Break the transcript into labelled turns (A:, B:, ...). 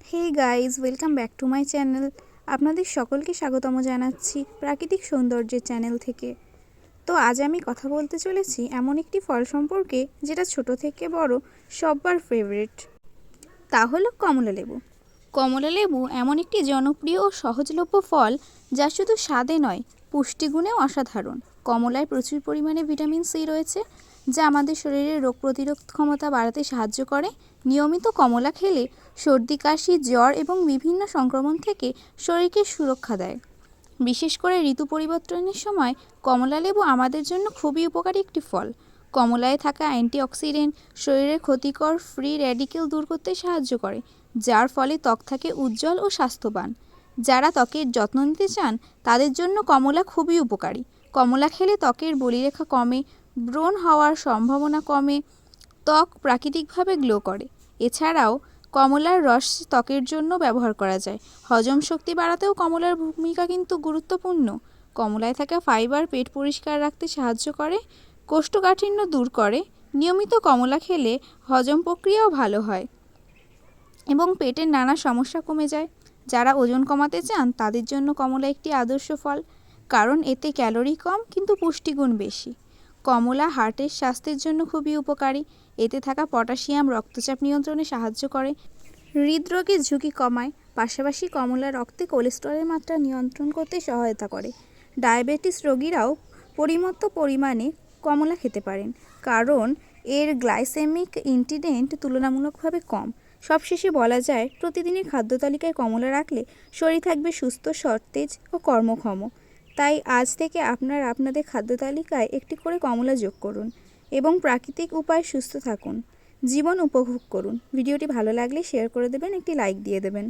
A: Hey guys, welcome back to my channel. আপনাদের সকলকে স্বাগতম জানাচ্ছি প্রাকৃতিক সৌন্দর্যের চ্যানেল থেকে। তো আজ আমি কথা বলতে চলেছি এমন একটি ফল সম্পর্কে যেটা ছোট থেকে বড় সবার ফেভারিট। তা হলো কমলা লেবু। কমলা লেবু এমন একটি জনপ্রিয় ও সহজলভ্য ফল যা শুধু স্বাদে নয়, পুষ্টিগুণেও অসাধারণ। কমলায় প্রচুর পরিমাণে ভিটামিন সি রয়েছে, যা আমাদের শরীরের রোগ প্রতিরোধ ক্ষমতা বাড়াতে সাহায্য করে। নিয়মিত কমলা খেলে সর্দি, কাশি, জ্বর এবং বিভিন্ন সংক্রমণ থেকে শরীরকে সুরক্ষা দেয়। বিশেষ করে ঋতু পরিবর্তনের সময় কমলা লেবু আমাদের জন্য খুবই উপকারী একটি ফল। কমলায় থাকা অ্যান্টিঅক্সিডেন্ট শরীরের ক্ষতিকর ফ্রি র্যাডিক্যাল দূর করতে সাহায্য করে, যার ফলে ত্বক থাকে উজ্জ্বল ও স্বাস্থ্যবান। যারা ত্বকের যত্ন নিতে চান তাদের জন্য কমলা খুবই উপকারী। কমলা খেলে ত্বকের বলিরেখা কমে, ব্রণ হওয়ার সম্ভাবনা কমে, ত্বক প্রাকৃতিকভাবে গ্লো করে। এছাড়াও কমলার রস ত্বকের জন্য ব্যবহার করা যায়। হজম শক্তি বাড়াতেও কমলার ভূমিকা কিন্তু গুরুত্বপূর্ণ। কমলায় থাকা ফাইবার পেট পরিষ্কার রাখতে সাহায্য করে, কোষ্ঠকাঠিন্য দূর করে। নিয়মিত কমলা খেলে হজম প্রক্রিয়াও ভালো হয় এবং পেটের নানা সমস্যা কমে যায়। যারা ওজন কমাতে চান তাদের জন্য কমলা একটি আদর্শ ফল, কারণ এতে ক্যালোরি কম কিন্তু পুষ্টিগুণ বেশি। কমলা হার্টের স্বাস্থ্যের জন্য খুবই উপকারী। এতে থাকা পটাশিয়াম রক্তচাপ নিয়ন্ত্রণে সাহায্য করে, হৃদরোগের ঝুঁকি কমায়। পাশাপাশি কমলা রক্তে কোলেস্টেরলের মাত্রা নিয়ন্ত্রণ করতে সহায়তা করে। ডায়াবেটিস রোগীরাও পরিমিত পরিমাণে কমলা খেতে পারেন, কারণ এর গ্লাইসেমিক ইন্ডিকেটর তুলনামূলকভাবে কম। সবশেষে বলা যায়, প্রতিদিনের খাদ্য তালিকায় কমলা রাখলে শরীর থাকবে সুস্থ, সতেজ ও কর্মক্ষম। তাই আজ থেকে আপনাদের খাদ্য তালিকায় একটি করে কমলা যোগ করুন এবং প্রাকৃতিক উপায়ে সুস্থ থাকুন, জীবন উপভোগ করুন। ভিডিওটি ভালো লাগলে শেয়ার করে দেবেন, একটি লাইক দিয়ে দেবেন।